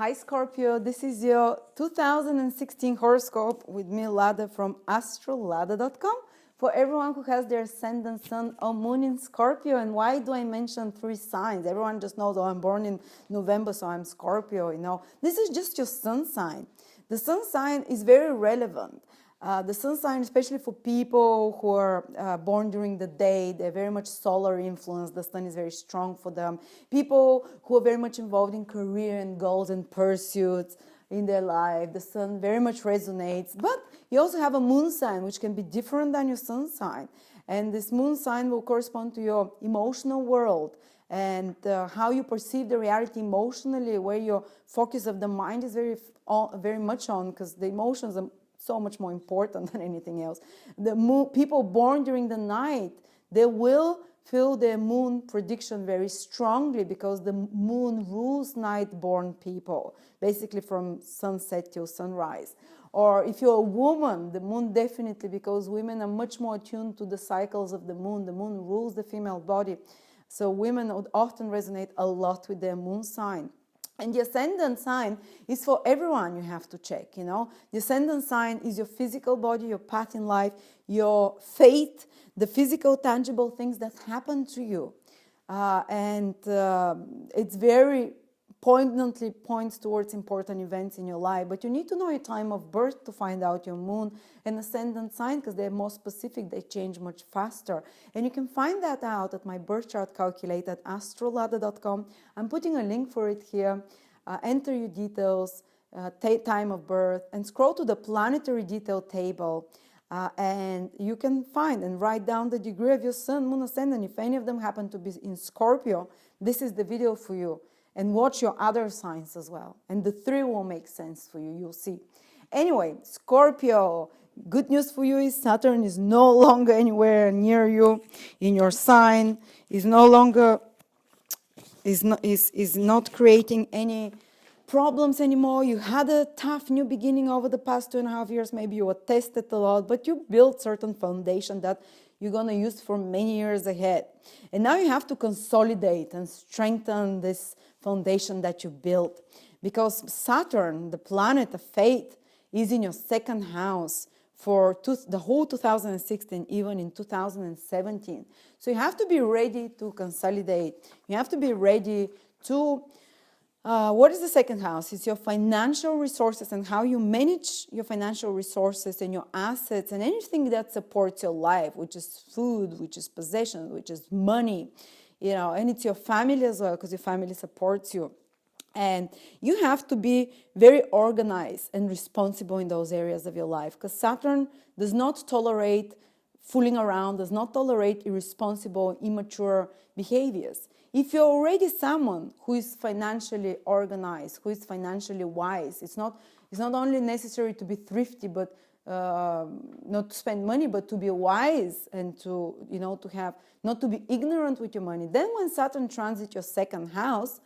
Hi Scorpio, this is your 2016 horoscope with me, Lada, from astrolada.com. For everyone who has their ascendant, sun, or moon in Scorpio. And why do I mention 3 signs? Everyone just knows, oh, I'm born in November, so I'm Scorpio, This is just your sun sign. The sun sign is very relevant. The sun sign, especially for people who are born during the day, they're very much solar influence. The sun is very strong for them. People who are very much involved in career and goals and pursuits in their life, the sun very much resonates. But you also have a moon sign, which can be different than your sun sign. And this moon sign will correspond to your emotional world and how you perceive the reality emotionally, where your focus of the mind is very much on, because the emotions are so much more important than anything else. People born during the night, they will feel their moon prediction very strongly because the moon rules night-born people, basically from sunset till sunrise. Or if you're a woman, the moon definitely, because women are much more attuned to the cycles of the moon. The moon rules the female body. So women would often resonate a lot with their moon sign. And the ascendant sign is for everyone you have to check, The ascendant sign is your physical body, your path in life, your fate, the physical, tangible things that happen to you. It's very poignantly points towards important events in your life. But you need to know your time of birth to find out your moon and ascendant sign, because they're more specific, they change much faster. And you can find that out at my birth chart calculator at astrolada.com. I'm putting a link for it here. Enter your details, time of birth, and scroll to the planetary detail table. And you can find and write down the degree of your sun, moon, ascendant. If any of them happen to be in Scorpio, this is the video for you. And watch your other signs as well. And the 3 will make sense for you, you'll see. Anyway, Scorpio, good news for you is Saturn is no longer anywhere near you in your sign, is not creating any problems anymore. You had a tough new beginning over the past 2.5 years. Maybe you were tested a lot, but you built certain foundation that you're going to use for many years ahead. And now you have to consolidate and strengthen this foundation that you built, because Saturn, the planet of fate, is in your 2nd house for the whole 2016, even in 2017. So you have to be ready to consolidate. You have to be ready to what is the 2nd house? It's your financial resources and how you manage your financial resources and your assets and anything that supports your life, which is food, which is possessions, which is money, and it's your family as well, because your family supports you. And you have to be very organized and responsible in those areas of your life, because Saturn does not tolerate fooling around, does not tolerate irresponsible, immature behaviors. If you're already someone who is financially organized, who is financially wise, it's not only necessary to be thrifty, but not to spend money, but to be wise and to have not to be ignorant with your money. Then when Saturn transits your 2nd house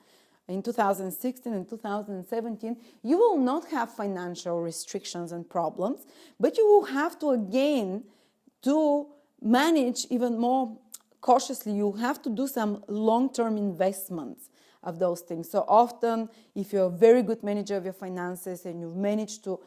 in 2016 and 2017, you will not have financial restrictions and problems, but you will have to again to manage even more cautiously. You have to do some long-term investments of those things. So often, if you're a very good manager of your finances and you've managed to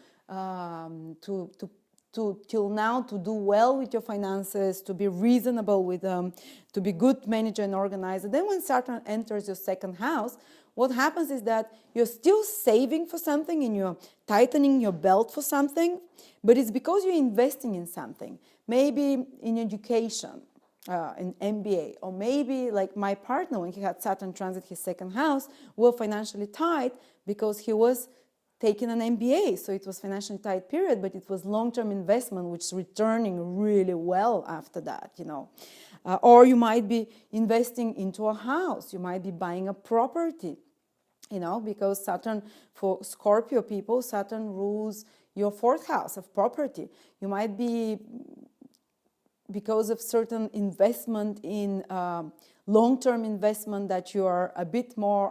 till now to do well with your finances, to be reasonable with them, to be good manager and organizer, then when Saturn enters your 2nd house, what happens is that you're still saving for something and you're tightening your belt for something, but it's because you're investing in something, maybe in education, an MBA, or maybe like my partner, when he had Saturn transit his 2nd house, were financially tight because he was taking an MBA. So it was financially tight period, but it was long-term investment, which is returning really well after that, Or you might be investing into a house. You might be buying a property, because Saturn, for Scorpio people, Saturn rules your 4th house of property. You might be, because of certain investment in long-term investment, that you are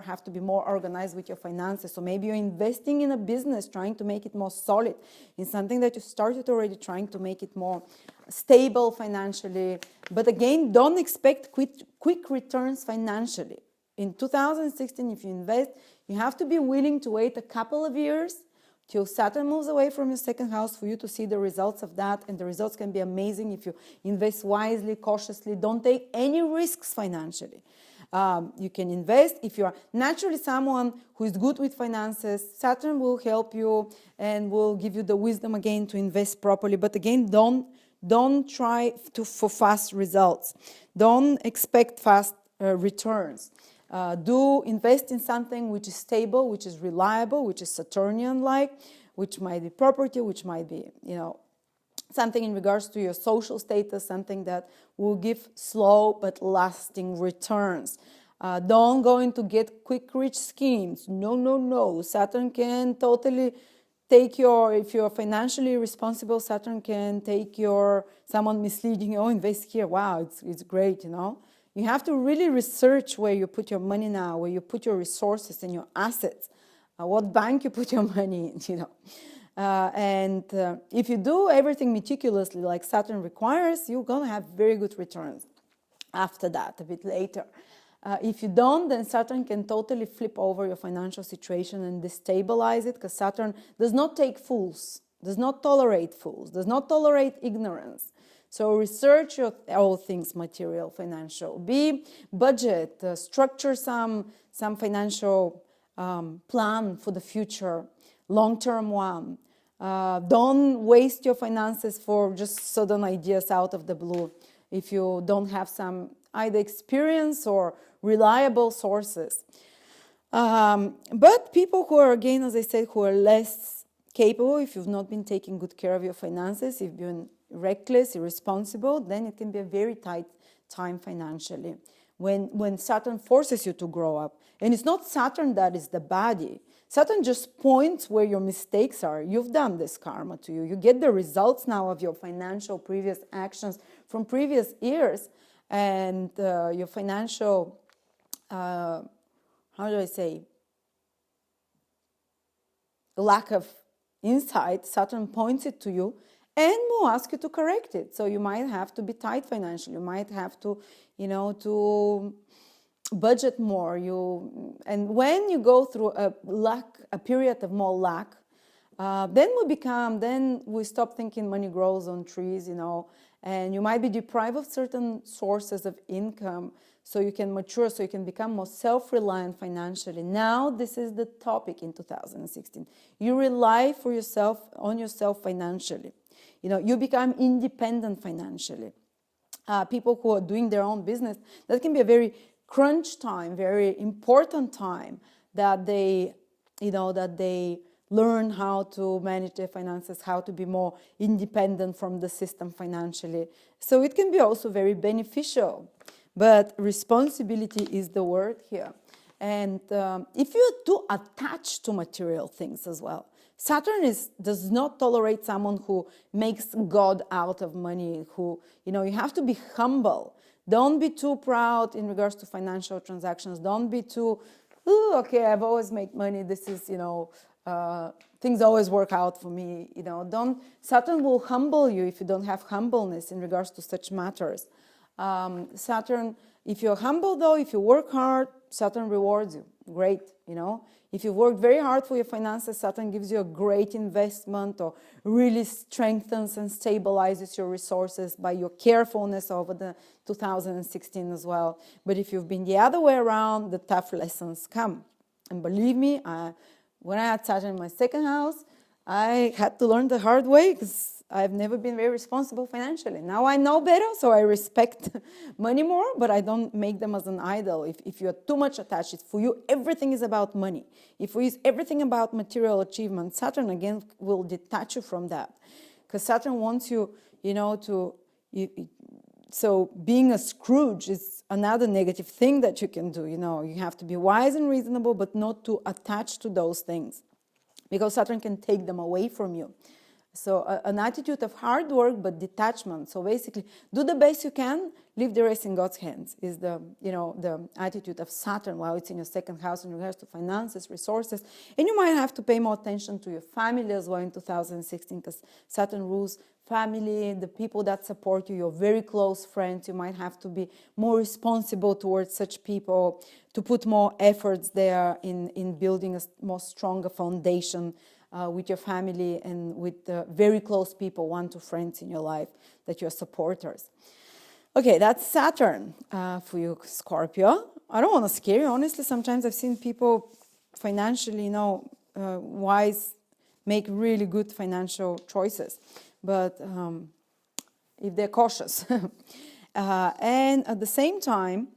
have to be more organized with your finances. So maybe you're investing in a business, trying to make it more solid, in something that you started already, trying to make it more stable financially. But again, don't expect quick returns financially. In 2016, if you invest, You have to be willing to wait a couple of years till Saturn moves away from your second house for you to see the results of that. And the results can be amazing if you invest wisely, cautiously, don't take any risks financially. You can invest. If you are naturally someone who is good with finances, Saturn will help you and will give you the wisdom again to invest properly. But again, don't try for fast results. Don't expect fast returns. Do invest in something which is stable, which is reliable, which is Saturnian-like, which might be property, which might be, something in regards to your social status, something that will give slow but lasting returns. Don't go into get quick rich schemes. No. Saturn can totally take if you're financially responsible, Saturn can take someone misleading you, invest here, wow, it's great, You have to really research where you put your money now, where you put your resources and your assets, what bank you put your money in, And if you do everything meticulously like Saturn requires, you're going to have very good returns after that, a bit later. If you don't, then Saturn can totally flip over your financial situation and destabilize it, because Saturn does not take fools, does not tolerate fools, does not tolerate ignorance. So research all things material, financial. Budget, structure some financial plan for the future, long-term one. Don't waste your finances for just sudden ideas out of the blue if you don't have some either experience or reliable sources. But people who are, again, as I said, who are less capable, if you've not been taking good care of your finances, if you've been reckless, irresponsible, then it can be a very tight time financially when Saturn forces you to grow up. And it's not Saturn that is the baddie. Saturn just points where your mistakes are. You've done this karma to you. You get the results now of your financial previous actions from previous years, and your financial, lack of insight. Saturn points it to you and will ask you to correct it. So you might have to be tight financially. You might have to, to budget more. And when you go through a period of more lack, then we stop thinking money grows on trees, and you might be deprived of certain sources of income so you can mature, so you can become more self-reliant financially. Now, this is the topic in 2016. You rely on yourself financially. You become independent financially. People who are doing their own business, that can be a very crunch time, very important time that they learn how to manage their finances, how to be more independent from the system financially. So it can be also very beneficial. But responsibility is the word here. And if you're too attached to material things as well, Saturn does not tolerate someone who makes God out of money, you have to be humble. Don't be too proud in regards to financial transactions. Don't be too, I've always made money. This is, things always work out for me. Saturn will humble you if you don't have humbleness in regards to such matters. Saturn, if you're humble though, if you work hard, Saturn rewards you. Great, If you work very hard for your finances, Saturn gives you a great investment or really strengthens and stabilizes your resources by your carefulness over the 2016 as well. But if you've been the other way around, the tough lessons come. And believe me, when I had Saturn in my second house, I had to learn the hard way because I've never been very responsible financially. Now I know better, so I respect money more, but I don't make them as an idol. If you're too much attached, for you, everything is about money. If we use everything about material achievement, Saturn, again, will detach you from that. Because Saturn wants you, so being a Scrooge is another negative thing that you can do. You have to be wise and reasonable, but not too attached to those things, because Saturn can take them away from you. So an attitude of hard work but detachment. So basically, do the best you can, leave the rest in God's hands is the, the attitude of Saturn while it's in your second house in regards to finances, resources. And you might have to pay more attention to your family as well in 2016 because Saturn rules family, the people that support you, your very close friends. You might have to be more responsible towards such people, to put more efforts there in building a more stronger foundation with your family and with very close people, 1 to friends in your life that you're supporters. Okay, that's Saturn for you, Scorpio. I don't want to scare you. Honestly, sometimes I've seen people financially, wise, make really good financial choices. But if they're cautious. And at the same time,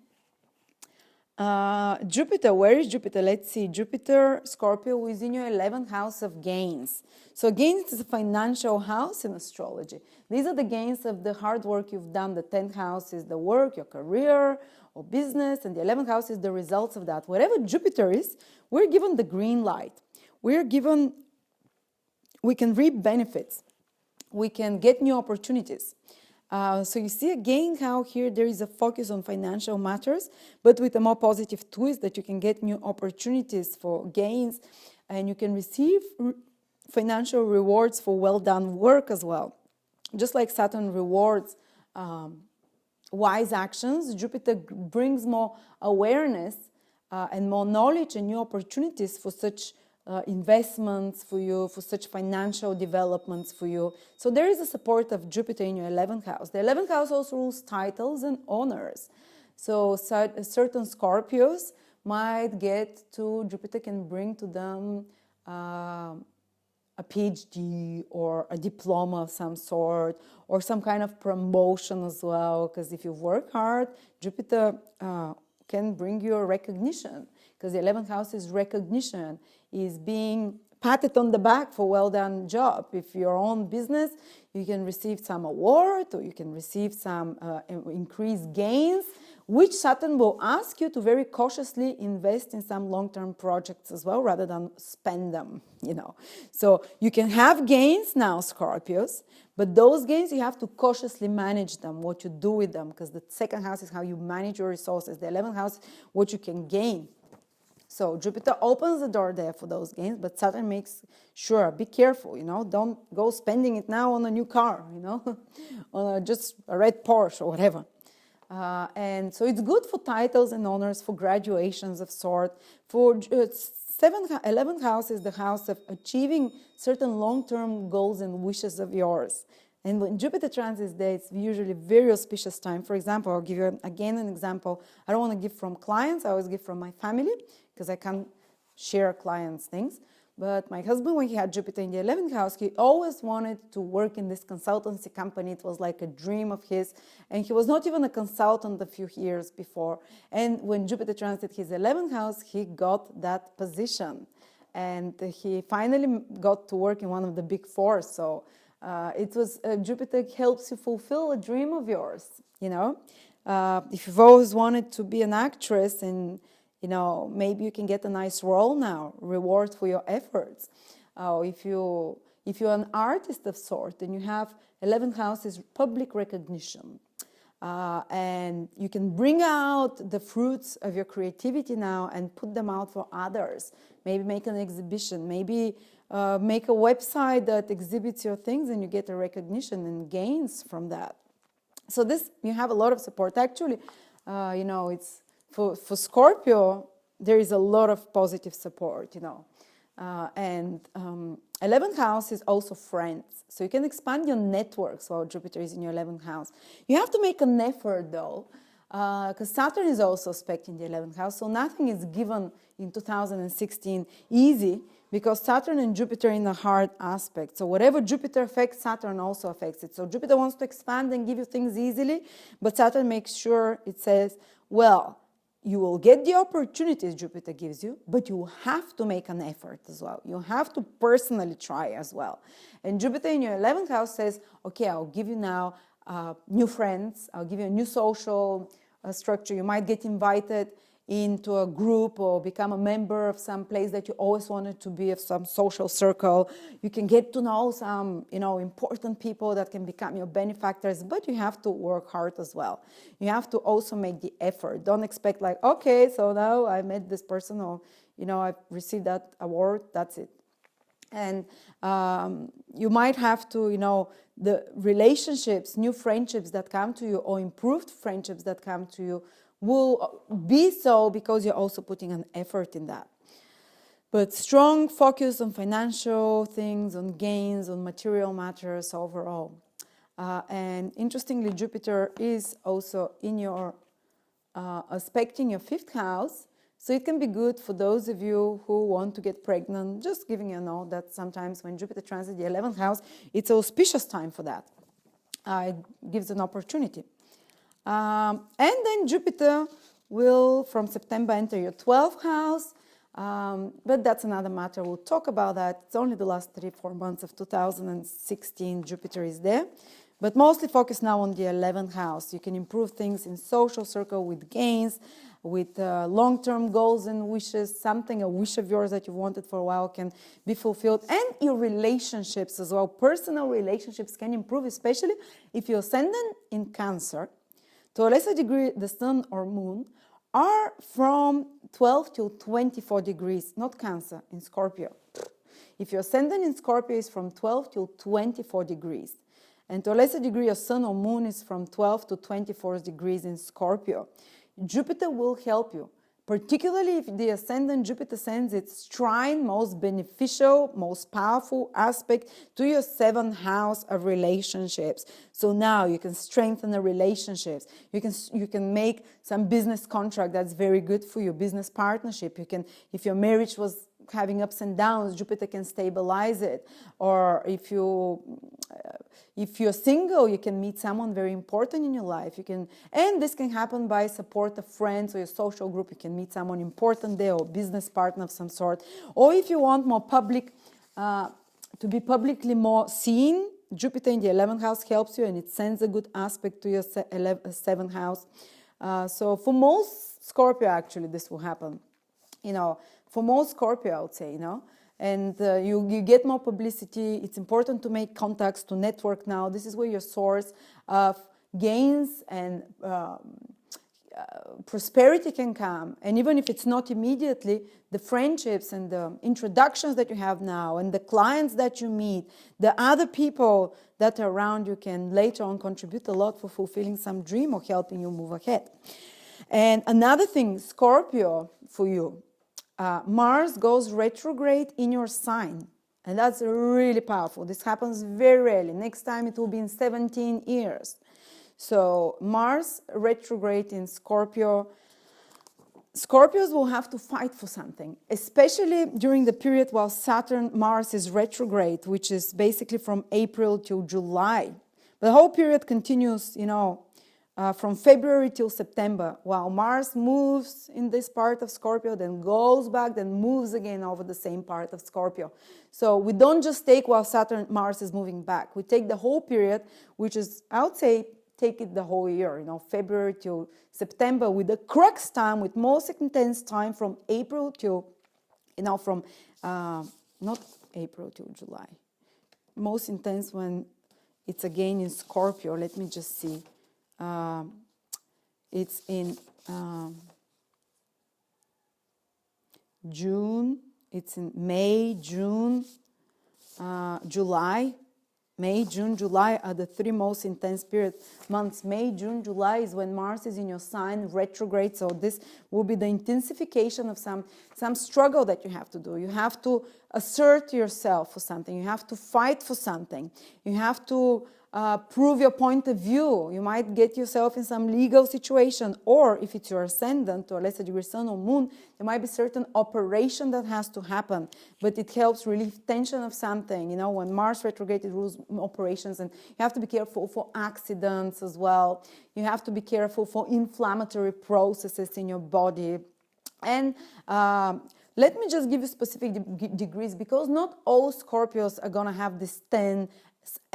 Jupiter, where is Jupiter? Let's see. Jupiter, Scorpio, is in your 11th house of gains. So gains is a financial house in astrology. These are the gains of the hard work you've done. The 10th house is the work, your career or business, and the 11th house is the results of that. Wherever Jupiter is, we're given the green light. We can reap benefits. We can get new opportunities. So you see again how here there is a focus on financial matters, but with a more positive twist that you can get new opportunities for gains and you can receive financial rewards for well done work as well. Just like Saturn rewards wise actions, Jupiter brings more awareness and more knowledge and new opportunities for such investments for you, for such financial developments for you. So there is a support of Jupiter in your 11th house. The 11th house also rules titles and honors. So certain Scorpios might get to, Jupiter can bring to them a PhD or a diploma of some sort or some kind of promotion as well. Because if you work hard, Jupiter can bring you a recognition. Because the 11th house is recognition, is being patted on the back for well done job. If your own business, you can receive some award or you can receive some increased gains, which Saturn will ask you to very cautiously invest in some long-term projects as well, rather than spend them, So you can have gains now, Scorpios, but those gains you have to cautiously manage them, what you do with them, because the second house is how you manage your resources. The 11th house, what you can gain. So Jupiter opens the door there for those gains, but Saturn makes sure, be careful, don't go spending it now on a new car, on just a red Porsche or whatever. And so it's good for titles and honors, for graduations of sort. For 11th house is the house of achieving certain long-term goals and wishes of yours. And when Jupiter transits there, it's usually a very auspicious time. For example, I'll give you again an example. I don't want to give from clients, I always give from my family, because I can't share clients' things. But my husband, when he had Jupiter in the 11th house, he always wanted to work in this consultancy company. It was like a dream of his. And he was not even a consultant a few years before. And when Jupiter transited his 11th house, he got that position. And he finally got to work in one of the big four. So it was Jupiter helps you fulfill a dream of yours, If you've always wanted to be an actress and maybe you can get a nice role now, reward for your efforts. If you're an artist of sort, then you have 11th house is public recognition. And you can bring out the fruits of your creativity now and put them out for others. Maybe make an exhibition, maybe make a website that exhibits your things and you get a recognition and gains from that. So this, you have a lot of support. Actually, it's for Scorpio, there is a lot of positive support, And 11th house is also friends. So you can expand your networks while Jupiter is in your 11th house. You have to make an effort, though, because Saturn is also aspect in the 11th house. So nothing is given in 2016 easy, because Saturn and Jupiter in a hard aspect. So whatever Jupiter affects, Saturn also affects it. So Jupiter wants to expand and give you things easily, but Saturn makes sure it says, well, you will get the opportunities Jupiter gives you, but you have to make an effort as well. You have to personally try as well. And Jupiter in your 11th house says, okay, I'll give you now new friends. I'll give you a new social structure. You might get invited into a group or become a member of some place that you always wanted to be, of some social circle. You can get to know some, important people that can become your benefactors, but you have to work hard as well. You have to also make the effort. Don't expect like, okay, so now I met this person, or, I've received that award, that's it. And you might have to, the relationships, new friendships that come to you, or improved friendships that come to you, will be so because you're also putting an effort in that. But strong focus on financial things, on gains, on material matters overall. And interestingly, Jupiter is also in your aspecting your 5th house. So it can be good for those of you who want to get pregnant. Just giving you a note that sometimes when Jupiter transits the 11th house, it's an auspicious time for that. It gives an opportunity. And then Jupiter will, from September, enter your 12th house. But that's another matter. We'll talk about that. It's only the last 3-4 months of 2016 Jupiter is there. But mostly focus now on the 11th house. You can improve things in social circle with gains, with long-term goals and wishes. A wish of yours that you wanted for a while can be fulfilled. And your relationships as well. Personal relationships can improve, especially if your ascendant in Cancer, to a lesser degree the Sun or Moon, are from 12 to 24 degrees, not Cancer, in Scorpio. If your ascendant in Scorpio is from 12 to 24 degrees, and to a lesser degree your Sun or Moon is from 12 to 24 degrees in Scorpio, Jupiter will help you, particularly if the ascendant Jupiter sends its trine, most beneficial, most powerful aspect to your 7th house of relationships. So now you can strengthen the relationships. You can make some business contract that's very good for you, business partnership. You can, if your marriage was having ups and downs, Jupiter can stabilize it. Or if you're single, you can meet someone very important in your life. And this can happen by support of friends or your social group. You can meet someone important there, or business partner of some sort. Or if you want more public, to be publicly more seen, Jupiter in the 11th house helps you, and it sends a good aspect to your 7th house. So for most Scorpio, actually, this will happen. For most Scorpio, I would say, and you get more publicity. It's important to make contacts, to network now. This is where your source of gains and prosperity can come. And even if it's not immediately, the friendships and the introductions that you have now, and the clients that you meet, the other people that are around you, can later on contribute a lot for fulfilling some dream or helping you move ahead. And another thing, Scorpio, for you, Mars goes retrograde in your sign, and that's really powerful. This happens very rarely. Next time it will be in 17 years. So Mars retrograde in Scorpio. Scorpios will have to fight for something, especially during the period while Mars is retrograde, which is basically from April till July. The whole period continues, from February till September, while Mars moves in this part of Scorpio, then goes back, then moves again over the same part of Scorpio. So we don't just take while Mars is moving back. We take the whole period, which is, I would say, take it the whole year, February till September, with the crux time, with most intense time from April till, not April till July. Most intense when it's again in Scorpio. Let me just see. It's in June, it's in May, June, July. May, June, July are the 3 most intense months. May, June, July is when Mars is in your sign retrograde. So this will be the intensification of some struggle that you have to do. You have to assert yourself for something. You have to fight for something. You have to prove your point of view. You might get yourself in some legal situation, or if it's your ascendant, or lesser degree Sun or Moon, there might be certain operation that has to happen, but it helps relieve tension of something. When Mars retrograde, it rules operations, and you have to be careful for accidents as well. You have to be careful for inflammatory processes in your body. And let me just give you specific degrees, because not all Scorpios are going to have this 10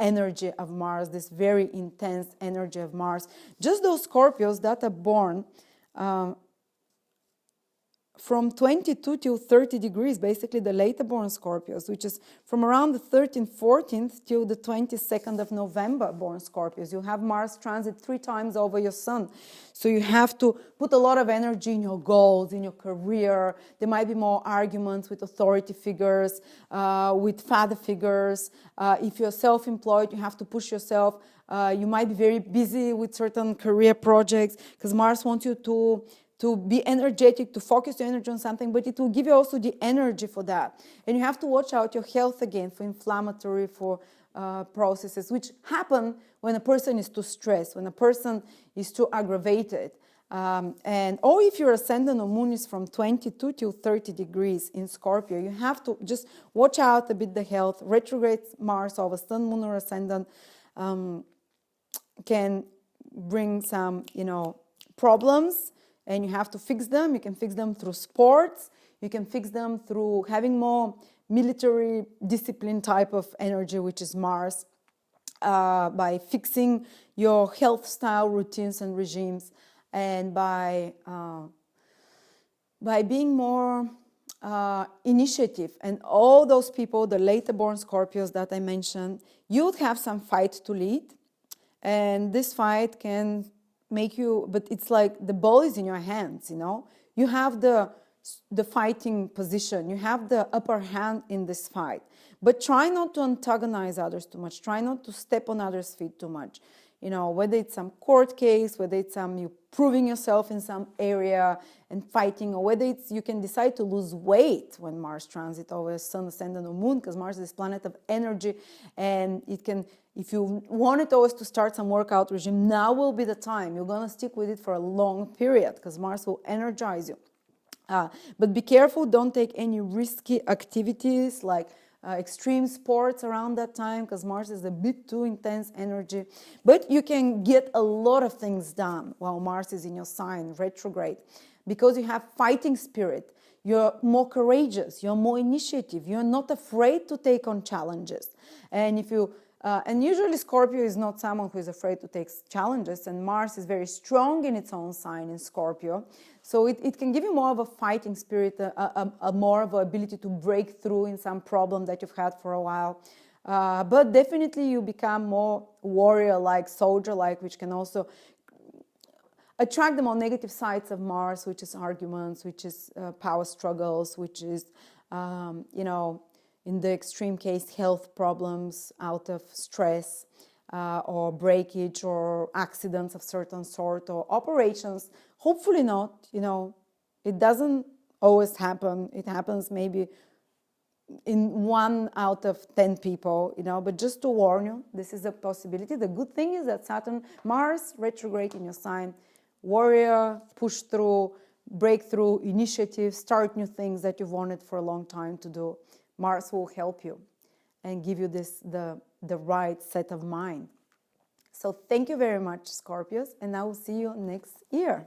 energy of Mars, this very intense energy of Mars. Just those Scorpios that are born from 22 till 30 degrees, basically the later born Scorpios, which is from around the 13th, 14th till the 22nd of November born Scorpios. You have Mars transit 3 times over your sun. So you have to put a lot of energy in your goals, in your career. There might be more arguments with authority figures, with father figures. If you're self-employed, you have to push yourself. You might be very busy with certain career projects because Mars wants you to be energetic, to focus your energy on something, but it will give you also the energy for that. And you have to watch out your health again for inflammatory, for processes, which happen when a person is too stressed, when a person is too aggravated. Or if your ascendant or moon is from 22 to 30 degrees in Scorpio, you have to just watch out a bit the health. Retrograde Mars over sun, moon, or ascendant can bring some, problems. And you have to fix them. You can fix them through sports. You can fix them through having more military discipline type of energy, which is Mars, by fixing your health style routines and regimes, and by being more initiative. And all those people, the later born Scorpios that I mentioned, you would have some fight to lead. And this fight can make you, but it's like the ball is in your hands, you have the fighting position, you have the upper hand in this fight, but try not to antagonize others too much, try not to step on others' feet too much, whether it's some court case, whether it's you proving yourself in some area and fighting, or whether it's you can decide to lose weight when Mars transit over sun, ascendant, or moon, because Mars is this planet of energy, and it can, if you wanted always to start some workout regime, now will be the time. You're going to stick with it for a long period because Mars will energize you. But be careful, don't take any risky activities like extreme sports around that time because Mars is a bit too intense energy. But you can get a lot of things done while Mars is in your sign, retrograde, because you have fighting spirit. You're more courageous, you're more initiative, you're not afraid to take on challenges. And if you and usually Scorpio is not someone who is afraid to take challenges, and Mars is very strong in its own sign in Scorpio. So it can give you more of a fighting spirit, a more of an ability to break through in some problem that you've had for a while. But definitely you become more warrior-like, soldier-like, which can also attract the more negative sides of Mars, which is arguments, which is power struggles, which is, in the extreme case, health problems out of stress or breakage or accidents of certain sort or operations. Hopefully not, it doesn't always happen. It happens maybe in 1 out of 10 people, but just to warn you, this is a possibility. The good thing is that Saturn, Mars retrograde in your sign, warrior, push through, breakthrough, initiative, start new things that you've wanted for a long time to do. Mars will help you and give you the right set of mind. So thank you very much, Scorpios, and I will see you next year.